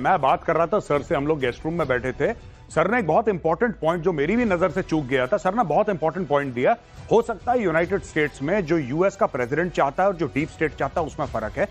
मैं बात कर रहा था सर से, हम लोग गेस्ट रूम में बैठे थे, सर ने एक बहुत इंपॉर्टेंट पॉइंट जो मेरी भी नजर से चूक गया था, सर ने बहुत इंपॉर्टेंट पॉइंट दिया। हो सकता है यूनाइटेड स्टेट्स में जो यूएस का प्रेसिडेंट चाहता है और जो डीप स्टेट चाहता है उसमें फर्क है।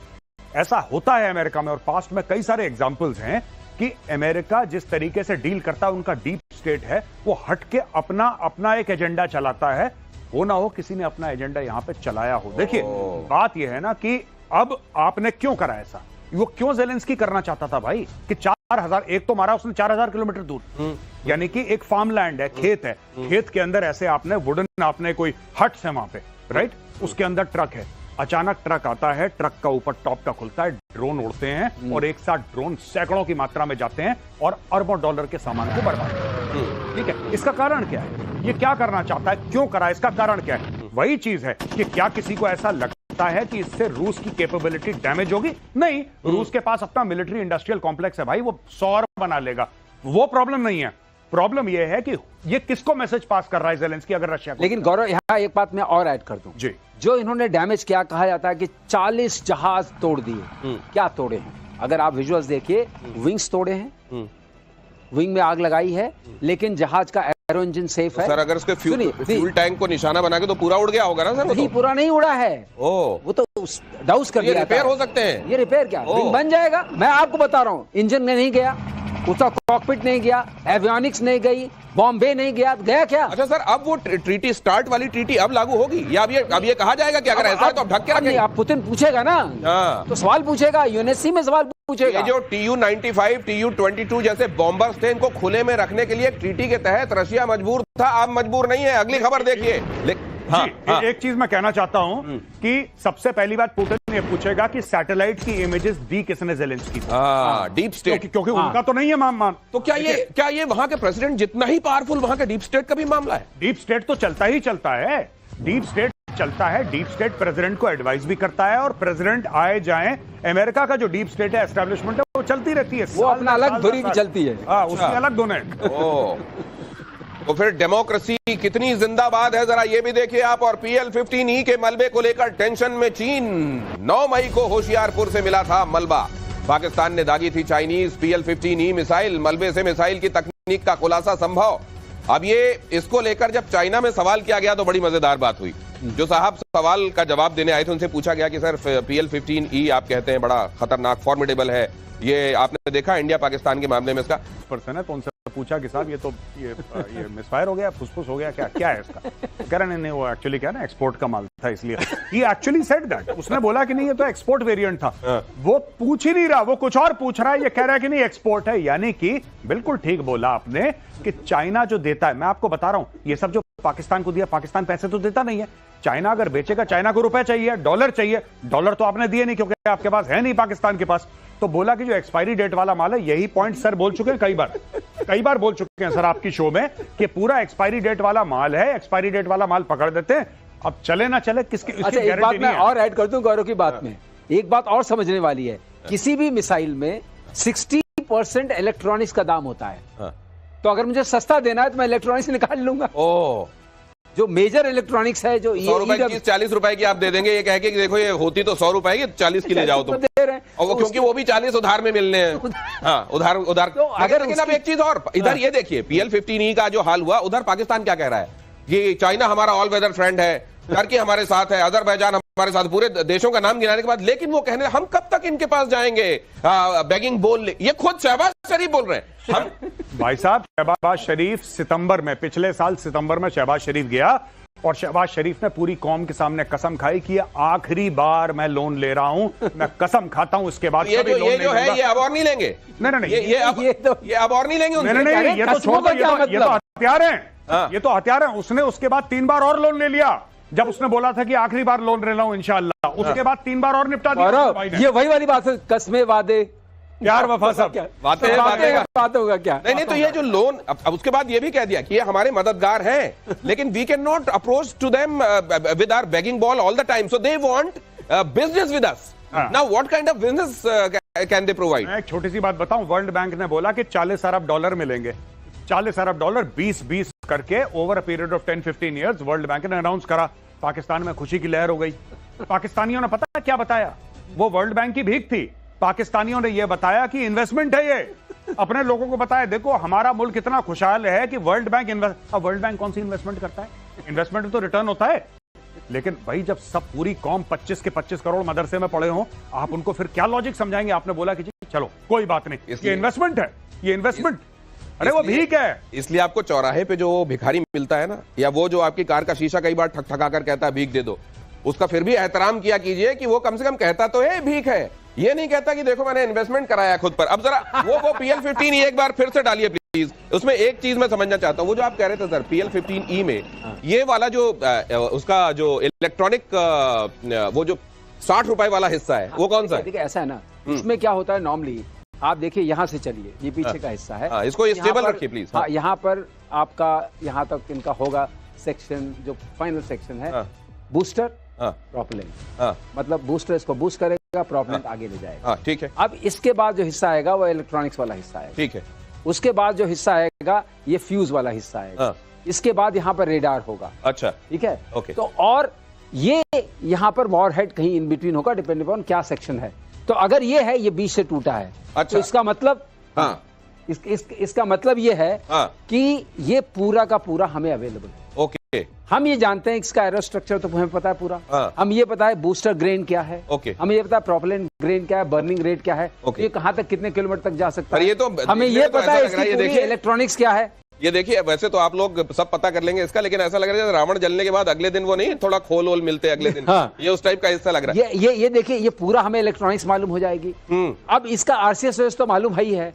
ऐसा होता है अमेरिका में, और पास्ट में कई सारे एग्जाम्पल्स हैं कि अमेरिका जिस तरीके से डील करता है, उनका डीप स्टेट है वो हट के अपना एक एजेंडा चलाता है। हो ना हो किसी ने अपना एजेंडा यहां पे चलाया हो। देखिए बात यह है ना कि अब आपने क्यों करा ऐसा, वो क्यों ज़ेलेंस्की करना चाहता था भाई कि 4000, एक तो मारा उसने 4000 किलोमीटर दूर, यानी कि एक फार्मलैंड है, खेत है, खेत के अंदर ऐसे आपने वुडन, आपने कोई हट्स है वहां पे, राइट, उसके अंदर ट्रक है, अचानक ट्रक आता है, ट्रक का ऊपर टॉप का खुलता है, ड्रोन उड़ते हैं और एक साथ ड्रोन सैकड़ों की मात्रा में जाते हैं और अरबों डॉलर के सामान को बर्बाद करते हैं। ठीक है, इसका कारण क्या है, ये क्या करना चाहता है, क्यों करा, इसका कारण क्या है? वही चीज है कि क्या किसी को ऐसा लगता है कि इससे रूस की कैपेबिलिटी डैमेज होगी? नहीं, रूस के पास अपना मिलिट्री इंडस्ट्रियल कॉम्प्लेक्स है भाई, वो 100 बना लेगा, वो प्रॉब्लम नहीं है। प्रॉब्लम यह है कि ये किसको मैसेज पास कर रहा है ज़ेलेंस्की, अगर रशिया को। लेकिन गौरव यहाँ एक बात मैं और ऐड कर दूं जी, जो इन्होंने डैमेज किया, कहा जाता है कि 40 जहाज तोड़ दिए। क्या तोड़े हैं? अगर आप विजुअल्स देखिए, विंग्स तोड़े हैं, विंग में आग लगाई है, लेकिन जहाज का एरो इंजन सेफ है। सर अगर उसके फ्यूल टैंक को निशाना बना के तो पूरा उड़ गया होगा ना सर? नहीं, पूरा नहीं उड़ा है, वो तो डाउस कर दिया। रिपेयर हो सकते हैं, ये रिपेयर क्या, विंग बन जाएगा। मैं आपको बता रहा हूँ, इंजन में नहीं गया, उसका कॉकपिट नहीं गया, एवियोनिक्स नहीं गई, बॉम्बे नहीं गया, गया क्या? अच्छा सर, अब वो ट्रीटी स्टार्ट वाली ट्रीटी अब लागू होगी या अब ये कहा जाएगा कि अगर ऐसा है तो अब ढक के रखेंगे? आप पुतिन पूछेगा ना, तो सवाल पूछेगा, यूएनएससी में सवाल पूछेगा। ये जो TU-95, TU-22 जैसे बॉम्बर्स थे, इनको खुले में रखने के लिए ट्रीटी के तहत रशिया मजबूर था, अब मजबूर नहीं है। अगली खबर देखिए। हाँ, एक चीज मैं कहना चाहता हूं कि सबसे पहली बात पुतिन ये पूछेगा कि सैटेलाइट की इमेजेस दी किसने ज़ेलेंस्की को? डीप स्टेट, क्योंकि उनका तो नहीं है मान। तो क्या ये वहां के प्रेसिडेंट जितना ही पावरफुल, वहां के डीप स्टेट का भी मामला है? डीप स्टेट तो चलता ही चलता है, डीप स्टेट चलता है, डीप स्टेट प्रेसिडेंट को एडवाइस भी करता है, और प्रेसिडेंट आए जाएं, अमेरिका का जो डीप स्टेट है, एस्टेब्लिशमेंट है, वो चलती रहती है, वो अपना अलग धुरी भी चलती है। उसकी अलग धुन है। तो फिर डेमोक्रेसी कितनी जिंदाबाद है, जरा ये भी देखिए आप। और PL-15E के मलबे को लेकर टेंशन में चीन। 9 मई को होशियारपुर से मिला था मलबा, पाकिस्तान ने दागी थी चाइनीज PL-15E मिसाइल, मलबे से मिसाइल की तकनीक का खुलासा संभव। अब ये इसको लेकर जब चाइना में सवाल किया गया तो बड़ी मजेदार बात हुई। जो साहब सवाल का जवाब देने आए थे उनसे पूछा गया कि सर PL-15E आप कहते हैं बड़ा खतरनाक, फॉर्मिडेबल है, ये आपने देखा इंडिया पाकिस्तान के मामले में इसका पर्सन है, तो उनसे पूछा कि साहब ये मिसफायर हो गया, फुसफुस हो गया, क्या है इसका? कह रहे नहीं, वो एक्चुअली क्या ना एक्सपोर्ट का माल था, इसलिए ही एक्चुअली सेड दैट। उसने बोला कि नहीं ये तो एक्सपोर्ट वेरिएंट था। वो पूछ ही नहीं रहा, वो कुछ और पूछ रहा है, ये कह रहा है कि नहीं एक्सपोर्ट है। यानी कि बिल्कुल ठीक बोला आपने कि चाइना जो देता है, मैं आपको बता रहा हूं, ये सब जो पाकिस्तान को दिया, पाकिस्तान पैसे तो देता नहीं है। चाइना अगर बेचेगा, चाइना को रुपए चाहिए, डॉलर चाहिए, डॉलर तो आपने दिए नहीं क्योंकि आपके पास है नहीं, पाकिस्तान के पास। तो बोला कि जो एक्सपायरी डेट वाला माल है, यही पॉइंट सर बोल चुके हैं कई बार बोल चुके हैं सर आपकी शो में कि पूरा एक्सपायरी डेट वाला माल है, एक्सपायरी डेट वाला माल पकड़ देते हैं, अब चले ना चले किसकी अच्छा, एक बात मैं और ऐड कर दूं गौरव की बात में, एक बात और समझने वाली है, किसी भी मिसाइल में 60% इलेक्ट्रॉनिक्स का दाम होता है। तो अगर मुझे सस्ता देना है तो मैं इलेक्ट्रॉनिक्स निकाल लूंगा। जो मेजर इलेक्ट्रॉनिक्स है, जो 100 रुपए की 40 रुपए की आप दे देंगे, ये कह के कि देखो ये होती तो 100 रुपए की, 40 की ले जाओ तुम, और वो क्योंकि वो भी 40 उधार में मिलने हैं। हाँ, उधार। तो अगर लेकिन अब एक चीज और, इधर ये देखिए PL-15E का जो हाल हुआ, उधर पाकिस्तान क्या कह रहा है, ये चाइना हमारा ऑल वेदर फ्रेंड है, टर्की हमारे साथ है, अजरबैजान हमारे साथ, पूरे देशों का नाम गिनाने के बाद, लेकिन वो कहने हम कब तक इनके पास जाएंगे, बेगिंग बोल, ये खुद शहबाज शरीफ बोल रहे हैं। हम भाई साहब, शहबाज शरीफ सितंबर में, पिछले साल सितंबर में शहबाज शरीफ गया और शहबाज शरीफ ने पूरी कौम के सामने कसम खाई कि आखिरी बार मैं लोन ले रहा हूं, मैं कसम खाता हूं, इसके बाद ये जो है ये अब और नहीं लेंगे। नहीं, ये अब और नहीं लेंगे। नहीं, ये तो छोड़ दो, ये तो हथियार हैं, ये तो हथियार हैं। उसने उसके बाद 3 बार और लोन ले लिया, जब उसने बोला था कि आखिरी बार लोन ले रहा हूं इंशाअल्लाह, उसके बाद 3 बार और निपटा दिया। ये वही वाली बात है, कसमें, वादे, प्यार वफा सब बात होगा क्या? नहीं, तो ये जो लोन, अब उसके बाद ये भी कह दिया कि ये हमारे मददगार हैं, लेकिन we can not approach to them with our begging bowl all the time, so they want business with us. Now what kind of business can they provide? मैं एक छोटी सी बात बताऊं, वर्ल्ड बैंक ने बोला कि 40 अरब डॉलर मिलेंगे, 40 अरब डॉलर 20-20 करके over a period of 10-15 years. World bank ने अनाउंस करा, पाकिस्तान में खुशी की लहर हो गई। पाकिस्तानियों ने पता क्या बताया, वो वर्ल्ड बैंक की भीख थी पाकिस्तानियों ने यह बताया कि इन्वेस्टमेंट है ये, अपने लोगों को बताया देखो हमारा मुल्क कितना खुशहाल है कि वर्ल्ड बैंक कौन सी इन्वेस्टमेंट करता है? इन्वेस्टमेंट तो रिटर्न होता है। लेकिन भाई जब सब पूरी कौम 25 के 25 करोड़ मदरसे में पड़े हों, आप उनको फिर क्या लॉजिक समझाएंगे? आपने बोला कि जी चलो कोई बात नहीं, ये इन्वेस्टमेंट है, ये इन्वेस्टमेंट, अरे वो भीख है। इसलिए आपको चौराहे पे जो भिखारी मिलता है ना, या वो जो आपकी कार का शीशा कई बार ठक कर कहता है भीख दे दो, उसका फिर भी एहतराम किया कीजिए कि वो कम से कम कहता तो है भीख है, ये नहीं कहता कि देखो मैंने इन्वेस्टमेंट कराया खुद पर। अब जरा वो PL15E एक बार फिर से डालिए प्लीज। उसमें एक चीज मैं समझना चाहता हूं, वो जो आप कह रहे थे सर PL15E में ये वाला जो उसका जो इलेक्ट्रॉनिक वो जो 60 रुपए वाला हिस्सा है, वो कौन सा है? देखिए ऐसा है ना, इसमें क्या होता है नॉर्मली, आप देखिए यहां से चलिए, ये पीछे का हिस्सा है, इसको स्टेबल रखिए प्लीज। हाँ, यहाँ पर आपका यहाँ तक इनका होगा सेक्शन, जो फाइनल सेक्शन है, बूस्टर प्रोपेलेंट, मतलब बूस्टर इसको बूस्ट करेगा, प्रोपेलेंट आगे ले जाएगा। ठीक है। अब इसके बाद जो हिस्सा आएगा वो इलेक्ट्रॉनिक्स वाला हिस्सा है। ठीक है। उसके बाद जो हिस्सा आएगा ये फ्यूज वाला हिस्सा आएगा। इसके बाद यहाँ पर रेडार होगा। अच्छा, ठीक है। ओके। तो और ये यहाँ पर वॉर हेड कहीं इन बिटवीन होगा, डिपेंड अपॉन क्या सेक्शन है। तो अगर ये है, ये बीच से टूटा है, अच्छा, तो इसका मतलब इसका मतलब ये है कि ये पूरा का पूरा हमें अवेलेबल है। ओके। हम ये जानते हैं इसका एरो स्ट्रक्चर तो हमें पता है पूरा। हम ये पता है बूस्टर ग्रेन क्या है। ओके। हमें ये पता है प्रोपेलेंट ग्रेन क्या है, बर्निंग रेट क्या है, ये कहां तक कितने किलोमीटर तक जा सकता है। ये तो हमें ये पता है इसकी पूरी इलेक्ट्रॉनिक्स क्या है। ये देखिए, वैसे तो आप लोग सब पता कर लेंगे इसका, लेकिन ऐसा लग रहा है रावण जलने के बाद अगले दिन वो नहीं थोड़ा खोल वोल मिलते हैं अगले दिन। ये उस टाइप का हिस्सा लग रहा है। ये देखिए, ये पूरा हमें इलेक्ट्रॉनिक्स मालूम हो जाएगी। अब इसका RCS तो मालूम है ही है,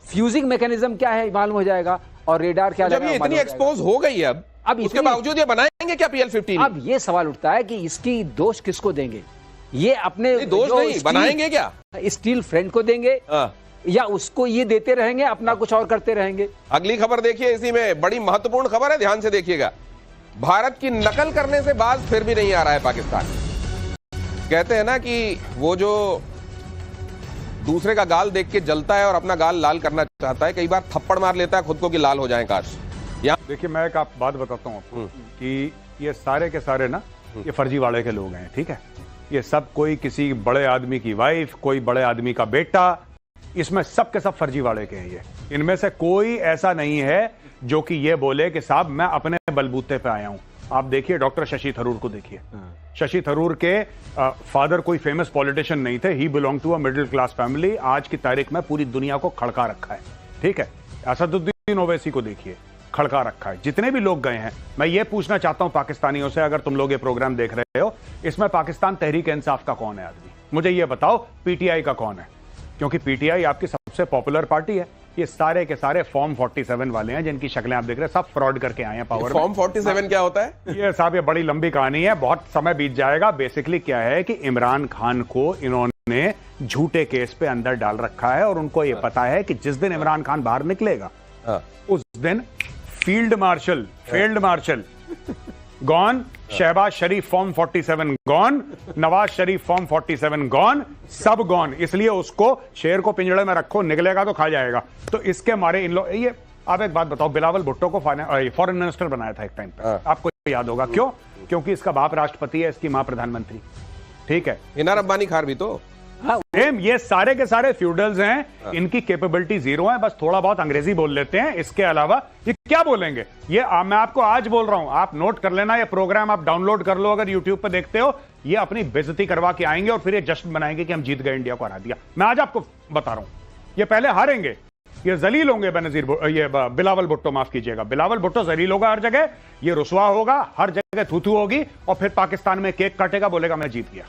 फ्यूजिंग मैकेनिज्म क्या है मालूम हो जाएगा, और रेडार क्या। जब ये इतनी एक्सपोज हो गई है अब उसके बावजूद ये बनाएंगे क्या PL15? अब ये सवाल उठता है कि इसकी दोष किसको देंगे? ये अपने दोष नहीं, बनाएंगे क्या? स्टील फ्रेंड को देंगे या उसको ये देते रहेंगे, अपना कुछ और करते रहेंगे? अगली खबर देखिए, इसी में बड़ी महत्वपूर्ण खबर है, ध्यान से देखिएगा। भारत की नकल करने से बाज फिर भी नहीं आ रहा है पाकिस्तान। कहते हैं ना कि वो जो दूसरे का गाल देख के जलता है और अपना गाल लाल करना चाहता है, कई बार थप्पड़ मार लेता है खुद को कि लाल हो जाए काश। देखिए मैं एक आप बात बताता हूँ आपको कि ये सारे के सारे ना ये फर्जीवाड़े के लोग हैं। ठीक है, ये सब कोई किसी बड़े आदमी की वाइफ, कोई बड़े आदमी का बेटा, इसमें सब के सब फर्जीवाड़े के हैं ये। इनमें से कोई ऐसा नहीं है जो कि ये बोले कि साहब मैं अपने बलबूते पे आया हूं। आप देखिए डॉक्टर शशि थरूर को देखिए। शशि थरूर के फादर कोई फेमस पॉलिटिशियन नहीं थे, he belong to a middle class family. आज की तारीख में पूरी दुनिया को खड़का रखा है। ठीक है, असदुद्दीन ओवैसी को देखिए, खड़का रखा है। जितने भी लोग गए हैं, मैं ये पूछना चाहता हूं पाकिस्तानियों से, अगर तुम लोग ये प्रोग्राम देख रहे हो, इसमें पाकिस्तान तहरीक इंसाफ का कौन है आदमी? मुझे ये बताओ PTI का कौन है? क्योंकि PTI आपकी सबसे पॉपुलर पार्टी है। ये सारे के सारे फॉर्म 47 वाले हैं, जिनकी शक्लें आप देख रहे हैं, सब फ्रॉड करके आए हैं पावर। फॉर्म 47 क्या होता है? ये साहब ये बड़ी लंबी कहानी है, बहुत समय बीत जाएगा। बेसिकली क्या है कि इमरान खान को इन्होंने झूठे केस पे अंदर डाल रखा है, और उनको ये पता है कि जिस दिन इमरान खान बाहर निकलेगा उस दिन फील्ड मार्शल गॉन, शहबाज शरीफ form 47 gone, Nawaz Sharif form 47 gone, सब गॉन। इसलिए उसको शेर को पिंजड़े में रखो, निकलेगा तो खा जाएगा। तो इसके मारे इन लोग ये। आप एक बात बताओ, बिलावल भुट्टो को फॉरेन मिनिस्टर बनाया था एक टाइम पे, आपको याद होगा क्यों? क्योंकि इसका बाप राष्ट्रपति है, इसकी मां प्रधानमंत्री। ठीक है, इनार अब्बानी खार भी तो सेम। ये सारे के सारे फ्यूडल्स हैं, इनकी कैपेबिलिटी जीरो है, बस थोड़ा बहुत अंग्रेजी बोल लेते हैं। इसके अलावा ये क्या बोलेंगे? ये मैं आपको आज बोल रहा हूं, आप नोट कर लेना, ये प्रोग्राम आप डाउनलोड कर लो अगर यूट्यूब पे देखते हो। ये अपनी बेइज्जती करवा के आएंगे और फिर ये जश्न बनाएंगे कि हम जीत गए, इंडिया को हरा दिया। मैं आज आपको बता रहा हूं, ये पहले हारेंगे, ये जलील होंगे। ये बिलावल भुट्टो, माफ कीजिएगा, बिलावल भुट्टो जलील होगा हर जगह, ये रुसवा होगा, हर जगह थू थू होगी, और फिर पाकिस्तान में केक काटेगा, बोलेगा मैं जीत गया।